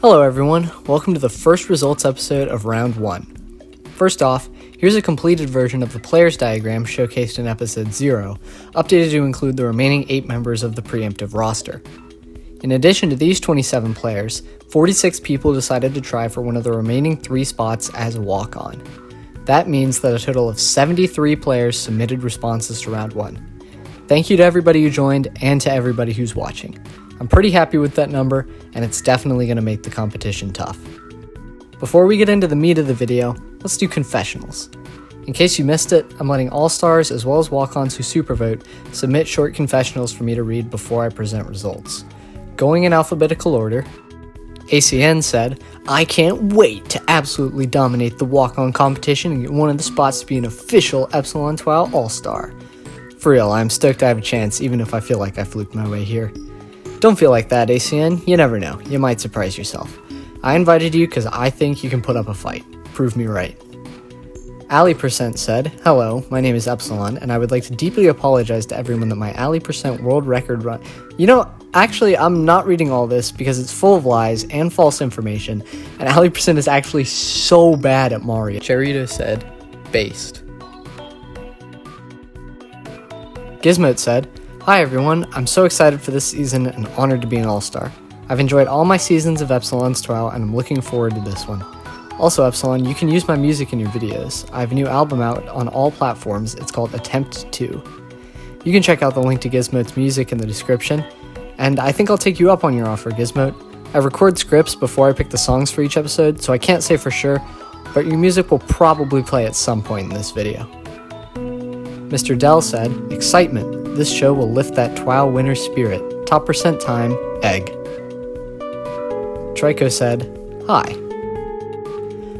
Hello everyone, welcome to the first results episode of Round 1. First off, here's a completed version of the players diagram showcased in episode 0, updated to include the remaining 8 members of the preemptive roster. In addition to these 27 players, 46 people decided to try for one of the remaining 3 spots as a walk-on. That means that a total of 73 players submitted responses to Round 1. Thank you to everybody who joined and to everybody who's watching. I'm pretty happy with that number, and it's definitely going to make the competition tough. Before we get into the meat of the video, let's do confessionals. In case you missed it, I'm letting all-stars as well as walk-ons who supervote submit short confessionals for me to read before I present results. Going in alphabetical order, ACN said, "I can't wait to absolutely dominate the walk-on competition and get one of the spots to be an official Epsilon TWOW all-star. For real, I'm stoked I have a chance even if I feel like I fluked my way here. Don't feel like that, ACN. You never know. You might surprise yourself. I invited you because I think you can put up a fight. Prove me right." Ali% said, "Hello, my name is Epsilon, and I would like to deeply apologize to everyone that my Ali% world record run..." Actually, I'm not reading all this because it's full of lies and false information, and Ali% is actually so bad at Mario. Cherito said, "Based." Gizmote said, "Hi everyone, I'm so excited for this season and honored to be an all-star. I've enjoyed all my seasons of Epsilon's TWOW and I'm looking forward to this one. Also Epsilon, you can use my music in your videos. I have a new album out on all platforms, it's called Attempt 2. You can check out the link to Gizmote's music in the description, and I think I'll take you up on your offer, Gizmote. I record scripts before I pick the songs for each episode, so I can't say for sure, but your music will probably play at some point in this video." Mr. Dell said, "Excitement. This show will lift that TWOW winner spirit. Top percent time, egg." Trico said, "Hi."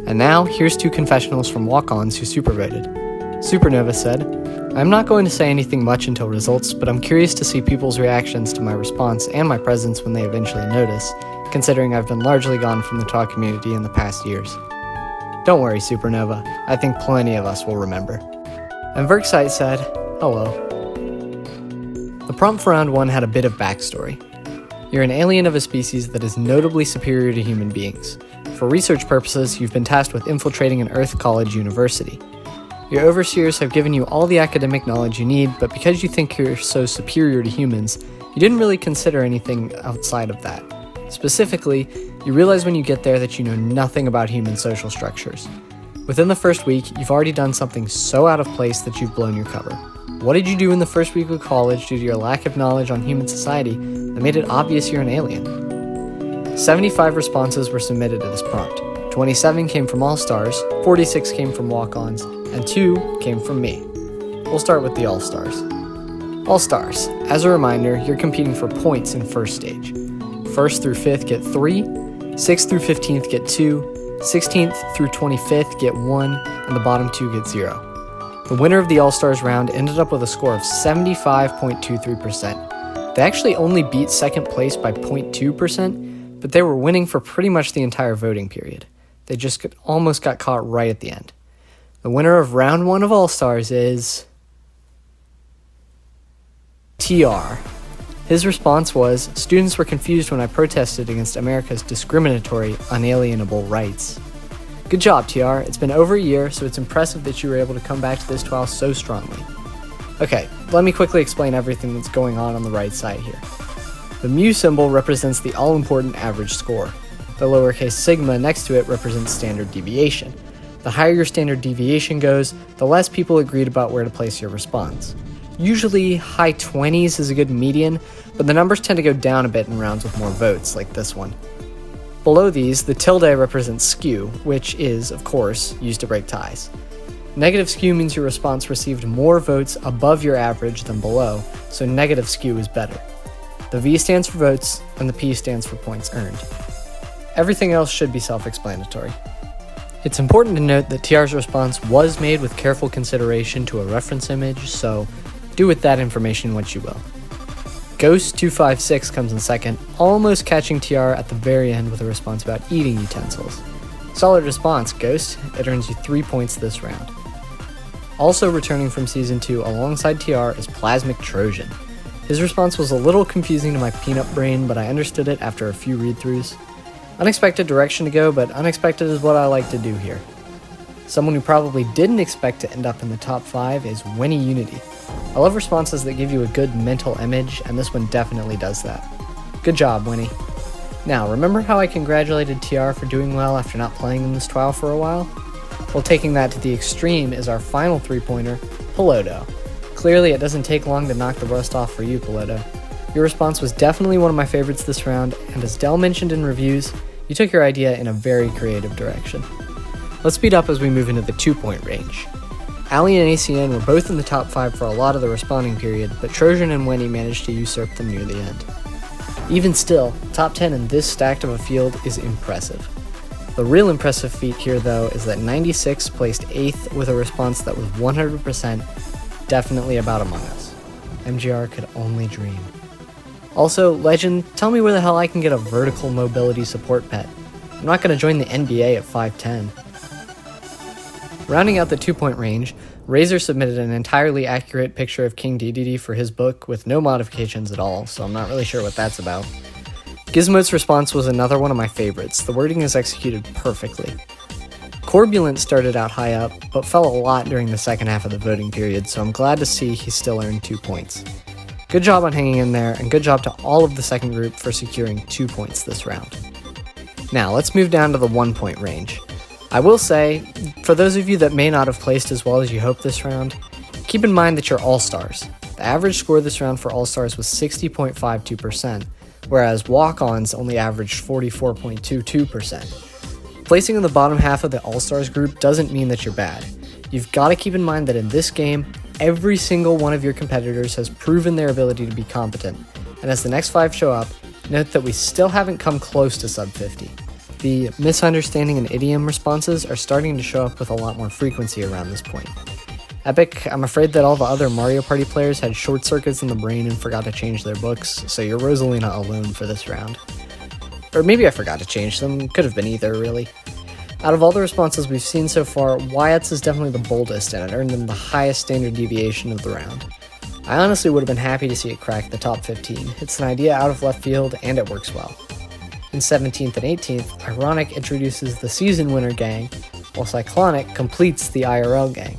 And now, here's 2 confessionals from walk-ons who supervoted. Supernova said, "I'm not going to say anything much until results, but I'm curious to see people's reactions to my response and my presence when they eventually notice, considering I've been largely gone from the TWOW community in the past years." Don't worry, Supernova. I think plenty of us will remember. And Verksite said, "Hello." The prompt for round 1 had a bit of backstory. You're an alien of a species that is notably superior to human beings. For research purposes, you've been tasked with infiltrating an Earth college university. Your overseers have given you all the academic knowledge you need, but because you think you're so superior to humans, you didn't really consider anything outside of that. Specifically, you realize when you get there that you know nothing about human social structures. Within the first week, you've already done something so out of place that you've blown your cover. What did you do in the first week of college due to your lack of knowledge on human society that made it obvious you're an alien? 75 responses were submitted to this prompt. 27 came from all-stars, 46 came from walk-ons, and 2 came from me. We'll start with the all-stars. All-stars, as a reminder, you're competing for points in first stage. 1st through 5th get 3, 6th through 15th get 2, 16th through 25th get 1, and the bottom 2 get 0. The winner of the All-Stars round ended up with a score of 75.23%. They actually only beat second place by 0.2%, but they were winning for pretty much the entire voting period. They just almost got caught right at the end. The winner of round 1 of All-Stars is TR. His response was, "Students were confused when I protested against America's discriminatory, unalienable rights." Good job, TR. It's been over a year, so it's impressive that you were able to come back to this TWOW so strongly. Okay, let me quickly explain everything that's going on the right side here. The mu symbol represents the all-important average score. The lowercase sigma next to it represents standard deviation. The higher your standard deviation goes, the less people agreed about where to place your response. Usually, high 20s is a good median, but the numbers tend to go down a bit in rounds with more votes, like this one. Below these, the tilde represents skew, which is, of course, used to break ties. Negative skew means your response received more votes above your average than below, so negative skew is better. The V stands for votes, and the P stands for points earned. Everything else should be self-explanatory. It's important to note that TR's response was made with careful consideration to a reference image, so do with that information what you will. Ghost256 comes in second, almost catching TR at the very end with a response about eating utensils. Solid response, Ghost. It earns you 3 points this round. Also returning from Season 2 alongside TR is Plasmic Trojan. His response was a little confusing to my peanut brain, but I understood it after a few read-throughs. Unexpected direction to go, but unexpected is what I like to do here. Someone who probably didn't expect to end up in the top 5 is Winnie Unity. I love responses that give you a good mental image, and this one definitely does that. Good job, Winnie. Now, remember how I congratulated TR for doing well after not playing in this TWOW for a while? Well, taking that to the extreme is our final 3-pointer, Piloto. Clearly, it doesn't take long to knock the rust off for you, Piloto. Your response was definitely one of my favorites this round, and as Dell mentioned in reviews, you took your idea in a very creative direction. Let's speed up as we move into the 2-point range. Ali and ACN were both in the top 5 for a lot of the responding period, but Trojan and Winnie managed to usurp them near the end. Even still, top 10 in this stacked of a field is impressive. The real impressive feat here, though, is that 96 placed 8th with a response that was 100% definitely about Among Us. MGR could only dream. Also, Legend, tell me where the hell I can get a vertical mobility support pet. I'm not going to join the NBA at 5'10". Rounding out the 2-point range, Razor submitted an entirely accurate picture of King DDD for his book with no modifications at all, so I'm not really sure what that's about. Gizmote's response was another one of my favorites. The wording is executed perfectly. Corbulent started out high up, but fell a lot during the second half of the voting period, so I'm glad to see he still earned 2 points. Good job on hanging in there, and good job to all of the second group for securing 2 points this round. Now, let's move down to the 1-point range. I will say, for those of you that may not have placed as well as you hoped this round, keep in mind that you're all-stars. The average score this round for all-stars was 60.52%, whereas walk-ons only averaged 44.22%. Placing in the bottom half of the all-stars group doesn't mean that you're bad. You've got to keep in mind that in this game, every single one of your competitors has proven their ability to be competent, and as the next 5 show up, note that we still haven't come close to sub 50. The misunderstanding and idiom responses are starting to show up with a lot more frequency around this point. Epic, I'm afraid that all the other Mario Party players had short circuits in the brain and forgot to change their books, so you're Rosalina alone for this round. Or maybe I forgot to change them, could have been either, really. Out of all the responses we've seen so far, Wyatt's is definitely the boldest, and it earned them the highest standard deviation of the round. I honestly would have been happy to see it crack the top 15. It's an idea out of left field, and it works well. In 17th and 18th, Ironic introduces the season winner gang, while Cyclonic completes the IRL gang.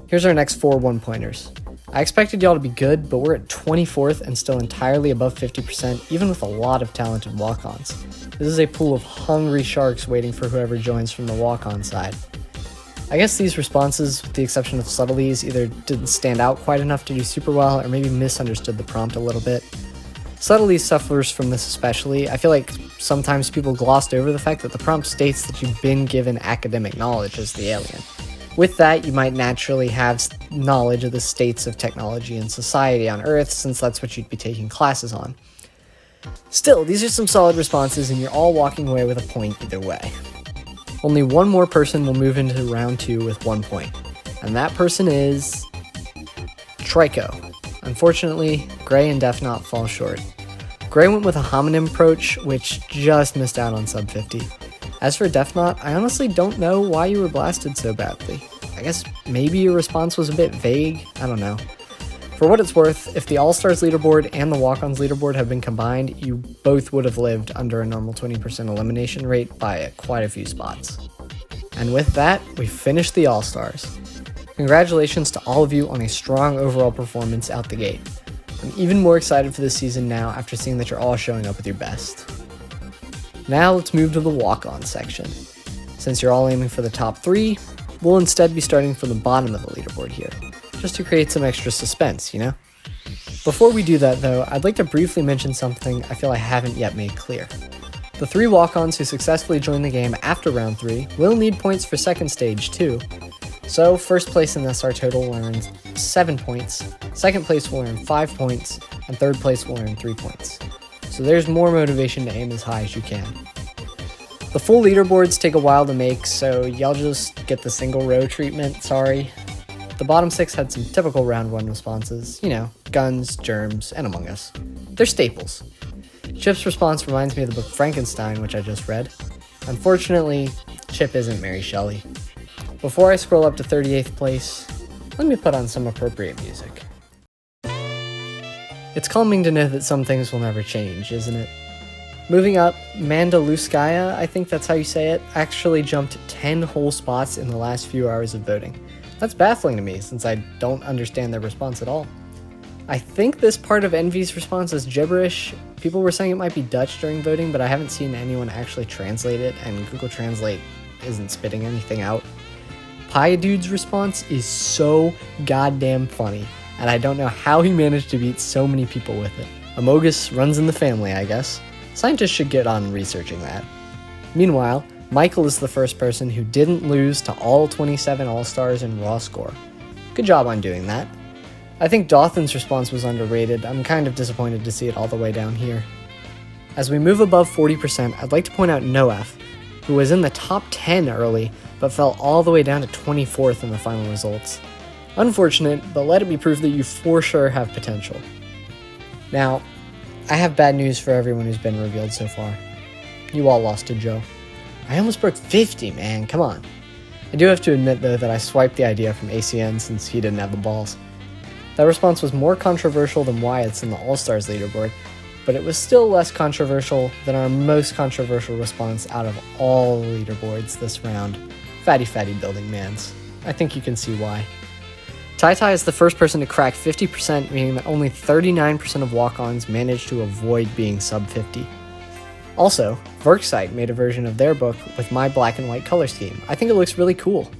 Here's our next 4 1-pointers. I expected y'all to be good, but we're at 24th and still entirely above 50%, even with a lot of talented walk-ons. This is a pool of hungry sharks waiting for whoever joins from the walk-on side. I guess these responses, with the exception of subtleties, either didn't stand out quite enough to do super well, or maybe misunderstood the prompt a little bit. Subtleties suffers from this especially. I feel like sometimes people glossed over the fact that the prompt states that you've been given academic knowledge as the alien. With that, you might naturally have knowledge of the states of technology and society on Earth, since that's what you'd be taking classes on. Still, these are some solid responses, and you're all walking away with a point either way. Only one more person will move into round 2 with 1 point, and that person is Trico. Unfortunately, Gray and X-Naut fall short. Gray went with a homonym approach, which just missed out on sub 50. As for X-Naut, I honestly don't know why you were blasted so badly. I guess maybe your response was a bit vague, I don't know. For what it's worth, if the All-Stars leaderboard and the Walk-Ons leaderboard had been combined, you both would have lived under a normal 20% elimination rate by quite a few spots. And with that, we finished the All-Stars. Congratulations to all of you on a strong overall performance out the gate. I'm even more excited for this season now after seeing that you're all showing up with your best. Now let's move to the walk-on section. Since you're all aiming for the top 3, we'll instead be starting from the bottom of the leaderboard here, just to create some extra suspense, you know? Before we do that though, I'd like to briefly mention something I feel I haven't yet made clear. The 3 walk-ons who successfully join the game after round 3 will need points for second stage too. So first place in SR total will earn 7 points, second place will earn 5 points, and third place will earn 3 points. So there's more motivation to aim as high as you can. The full leaderboards take a while to make, so y'all just get the single row treatment, sorry. The bottom 6 had some typical round 1 responses, you know, guns, germs, and Among Us. They're staples. Chip's response reminds me of the book Frankenstein, which I just read. Unfortunately, Chip isn't Mary Shelley. Before I scroll up to 38th place, let me put on some appropriate music. It's calming to know that some things will never change, isn't it? Moving up, Mandaluskaya, I think that's how you say it, actually jumped 10 whole spots in the last few hours of voting. That's baffling to me, since I don't understand their response at all. I think this part of Envy's response is gibberish. People were saying it might be Dutch during voting, but I haven't seen anyone actually translate it, and Google Translate isn't spitting anything out. Dude's response is so goddamn funny, and I don't know how he managed to beat so many people with it. Amogus runs in the family, I guess. Scientists should get on researching that. Meanwhile, Michael is the first person who didn't lose to all 27 All-Stars in raw score. Good job on doing that. I think Dothan's response was underrated. I'm kind of disappointed to see it all the way down here. As we move above 40%, I'd like to point out Noef, who was in the top 10 early, but fell all the way down to 24th in the final results. Unfortunate, but let it be proof that you for sure have potential. Now, I have bad news for everyone who's been revealed so far. You all lost to Joe. I almost broke 50, man, come on. I do have to admit, though, that I swiped the idea from ACN since he didn't have the balls. That response was more controversial than Wyatt's in the All-Stars leaderboard, but it was still less controversial than our most controversial response out of all the leaderboards this round, Fatty Building Mans. I think you can see why. TTYD is the first person to crack 50%, meaning that only 39% of walk-ons managed to avoid being sub 50. Also, Verksite made a version of their book with my black and white color scheme. I think it looks really cool.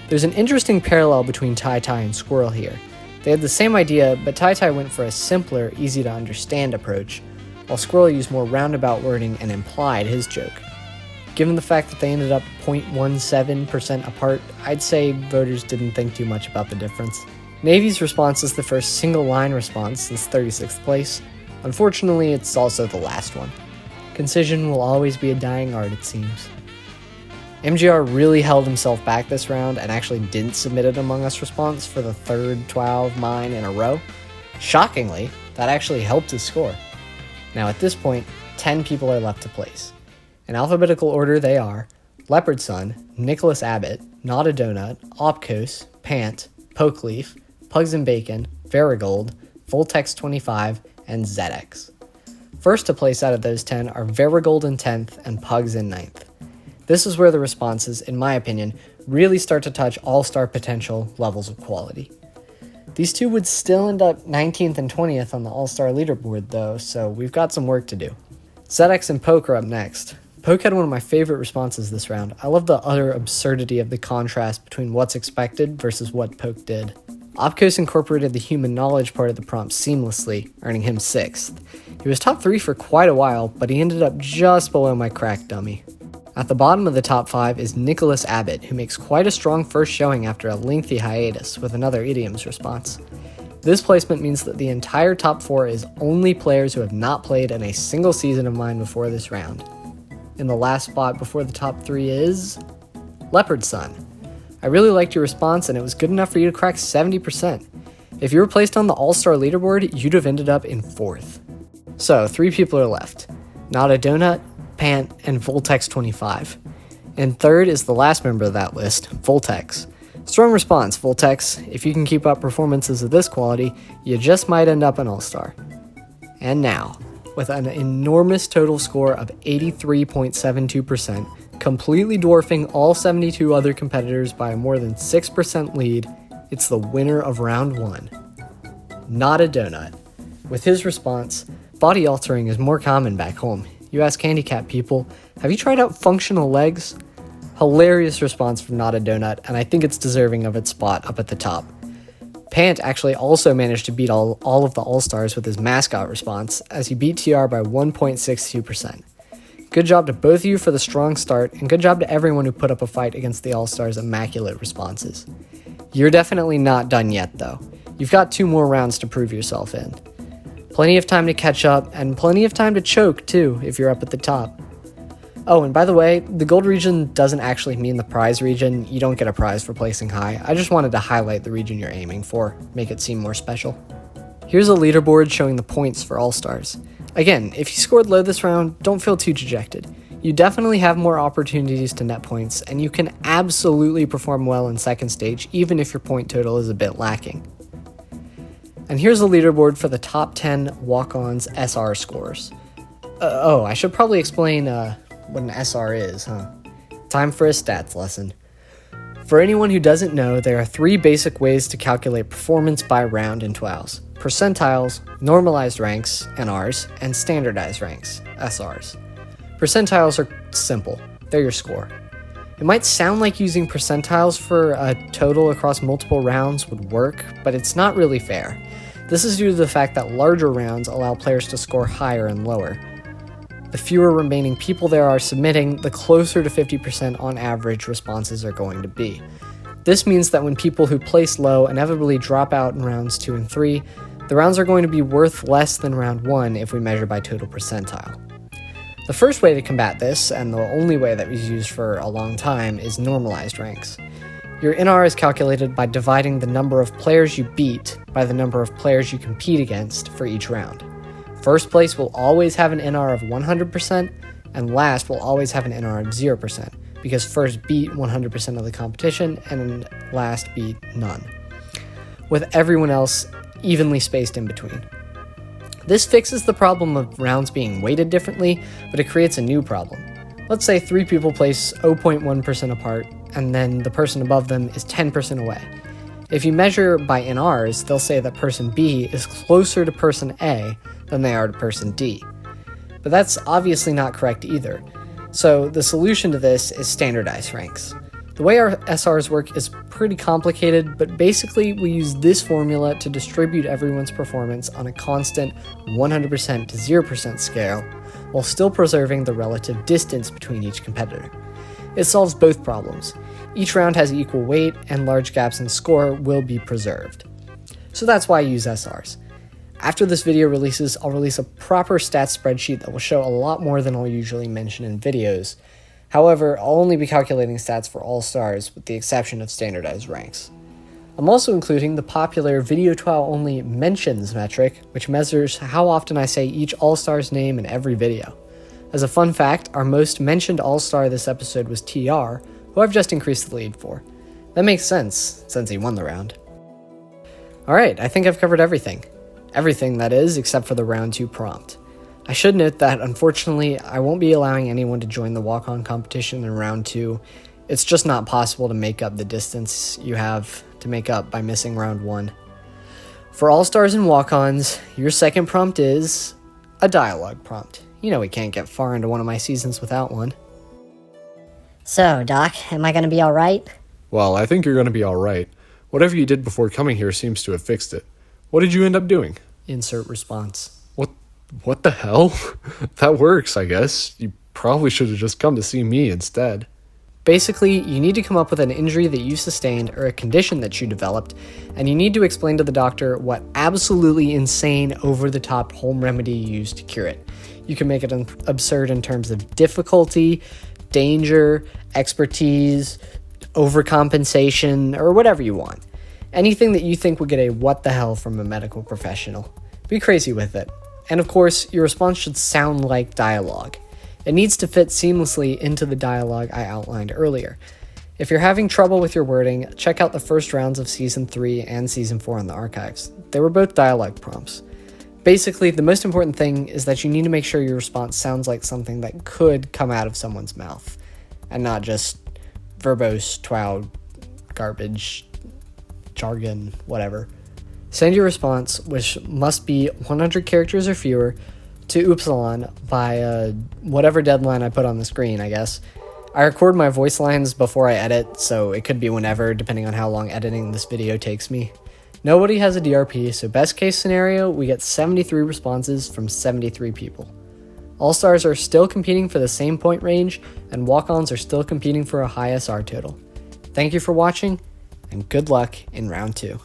There's an interesting parallel between TTYD and Squirrel here. They had the same idea, but TTYD went for a simpler, easy-to-understand approach, while Squirrel used more roundabout wording and implied his joke. Given the fact that they ended up 0.17% apart, I'd say voters didn't think too much about the difference. Navy's response is the first single-line response since 36th place. Unfortunately, it's also the last one. Concision will always be a dying art, it seems. MGR really held himself back this round and actually didn't submit an Among Us response for the third TWOW mine in a row. Shockingly, that actually helped his score. Now at this point, 10 people are left to place. In alphabetical order they are Leopard Sun, Nicholas Abbott, Not a Donut, Opkos, Pant, Pokeleaf, Pugs and Bacon, Verigold, Voltex25, and ZX. First to place out of those 10 are Verigold in 10th and Pugs in 9th. This is where the responses, in my opinion, really start to touch all-star potential levels of quality. These two would still end up 19th and 20th on the all-star leaderboard though, so we've got some work to do. ZX and Poke are up next. Poke had one of my favorite responses this round. I love the utter absurdity of the contrast between what's expected versus what Poke did. Opkos incorporated the human knowledge part of the prompt seamlessly, earning him 6th. He was top 3 for quite a while, but he ended up just below my crack dummy. At the bottom of the top 5 is Nicholas Abbott, who makes quite a strong first showing after a lengthy hiatus with another idioms response. This placement means that the entire top 4 is only players who have not played in a single season of mine before this round. In the last spot before the top 3 is Leopard Sun. I really liked your response and it was good enough for you to crack 70%. If you were placed on the all-star leaderboard, you'd have ended up in 4th. So, 3 people are left. Not a Donut, Pant, and Voltex25. And third is the last member of that list, Voltex. Strong response, Voltex. If you can keep up performances of this quality, you just might end up an all-star. And now, with an enormous total score of 83.72%, completely dwarfing all 72 other competitors by a more than 6% lead, it's the winner of round 1. Not a Donut. With his response, body altering is more common back home. You ask handicap people, have you tried out functional legs? Hilarious response from Not a Donut, and I think it's deserving of its spot up at the top. Pant actually also managed to beat all of the All-Stars with his mascot response, as he beat TR by 1.62%. Good job to both of you for the strong start, and good job to everyone who put up a fight against the All-Stars' immaculate responses. You're definitely not done yet, though. You've got 2 more rounds to prove yourself in. Plenty of time to catch up, and plenty of time to choke, too, if you're up at the top. Oh, and by the way, the gold region doesn't actually mean the prize region. You don't get a prize for placing high. I just wanted to highlight the region you're aiming for, make it seem more special. Here's a leaderboard showing the points for All-Stars. Again, if you scored low this round, don't feel too dejected. You definitely have more opportunities to net points, and you can absolutely perform well in second stage, even if your point total is a bit lacking. And here's the leaderboard for the top 10 walk-ons SR scores. I should probably explain what an SR is, huh? Time for a stats lesson. For anyone who doesn't know, there are 3 basic ways to calculate performance by round in TWOWs: percentiles, normalized ranks, NRs, and standardized ranks, SRs. Percentiles are simple. They're your score. It might sound like using percentiles for a total across multiple rounds would work, but it's not really fair. This is due to the fact that larger rounds allow players to score higher and lower. The fewer remaining people there are submitting, the closer to 50% on average responses are going to be. This means that when people who place low inevitably drop out in rounds 2 and 3, the rounds are going to be worth less than round 1 if we measure by total percentile. The first way to combat this, and the only way that was used for a long time, is normalized ranks. Your NR is calculated by dividing the number of players you beat by the number of players you compete against for each round. First place will always have an NR of 100%, and last will always have an NR of 0%, because first beat 100% of the competition, and last beat none, with everyone else evenly spaced in between. This fixes the problem of rounds being weighted differently, but it creates a new problem. Let's say 3 people place 0.1% apart, and then the person above them is 10% away. If you measure by NRs, they'll say that person B is closer to person A than they are to person D. But that's obviously not correct either. So the solution to this is standardized ranks. The way our SRs work is pretty complicated, but basically we use this formula to distribute everyone's performance on a constant 100% to 0% scale, while still preserving the relative distance between each competitor. It solves both problems. Each round has equal weight, and large gaps in score will be preserved. So that's why I use SRs. After this video releases, I'll release a proper stats spreadsheet that will show a lot more than I'll usually mention in videos. However, I'll only be calculating stats for all stars, with the exception of standardized ranks. I'm also including the popular Video TWOW only mentions metric, which measures how often I say each all-star's name in every video. As a fun fact, our most mentioned all-star this episode was TR, who I've just increased the lead for. That makes sense, since he won the round. Alright, I think I've covered everything. Everything, that is, except for the round 2 prompt. I should note that, unfortunately, I won't be allowing anyone to join the walk-on competition in round 2. It's just not possible to make up the distance you have to make up by missing round 1. For all-stars and walk-ons, your second prompt is a dialogue prompt. You know we can't get far into one of my seasons without one. So, Doc, am I gonna be alright? Well, I think you're going to be alright. Whatever you did before coming here seems to have fixed it. What did you end up doing? Insert response. What the hell? That works, I guess. You probably should have just come to see me instead. Basically, you need to come up with an injury that you sustained or a condition that you developed, and you need to explain to the doctor what absolutely insane, over-the-top home remedy you used to cure it. You can make it absurd in terms of difficulty, danger, expertise, overcompensation, or whatever you want. Anything that you think would get a what the hell from a medical professional. Be crazy with it. And of course, your response should sound like dialogue. It needs to fit seamlessly into the dialogue I outlined earlier. If you're having trouble with your wording, check out the first rounds of Season 3 and Season 4 in the archives. They were both dialogue prompts. Basically, the most important thing is that you need to make sure your response sounds like something that could come out of someone's mouth, and not just verbose, TWOW, garbage, jargon, whatever. Send your response, which must be 100 characters or fewer, to Epsilon by whatever deadline I put on the screen, I guess. I record my voice lines before I edit, so it could be whenever, depending on how long editing this video takes me. Nobody has a DRP, so best case scenario, we get 73 responses from 73 people. All-stars are still competing for the same point range, and walk-ons are still competing for a high SR total. Thank you for watching, and good luck in round 2.